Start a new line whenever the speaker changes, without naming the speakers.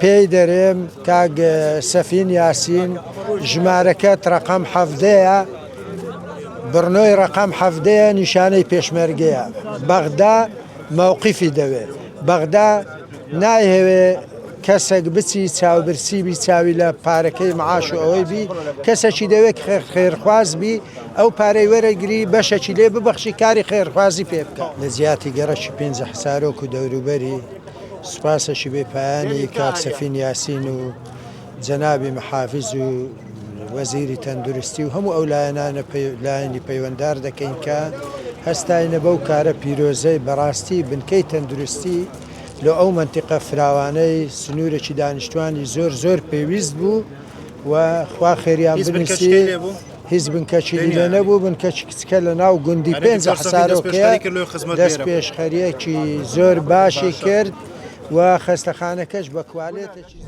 پێی دەرێم کاک سەفین یاسین ژمارەکەت ڕقم حەڤدەیە، بڕنۆی ڕقم حەڤدەیە، نیشانەی پێشمەرگەیە. بەغدا مووقیفی دەوێت. بەغدا نایهەوێ کەسێک بچی چاوبرسی بی چاوی لە پارەکەی معاش و ئەوەی بی، کەسێکی دەوێت خێرخواز بی ئەو پارەی وەرەگری بەشێکی لێ ببەخشی کاری خێرخوازی پێ بکە. لە جیاتی گەڕەکی 5 حسارۆک و دەوروبەری سوپاسەشی بێپایانی کاک سەفین یاسین و جەنابی محافز و وەزیری تەندروستی و هەموو ئەو لایەنی پەیوەنددار دەکەین کە هەستاینە بەو کارە پیرۆزەی بەڕاستی بنکەی تەندروستی لە ئەو منتیقە فراوانەی سنوورێکی دانیشتوانی زۆر پێویست بوو و خوا خێریان بنووسی. هیچ بنکەچی لێ نەبوو، بنکەچی کچکە لە ناو گوندی 5 حسارۆکەیە دەست پێشخەریەکی زۆر باشی کرد و خەستەخانەکەش بە کوالێتێکی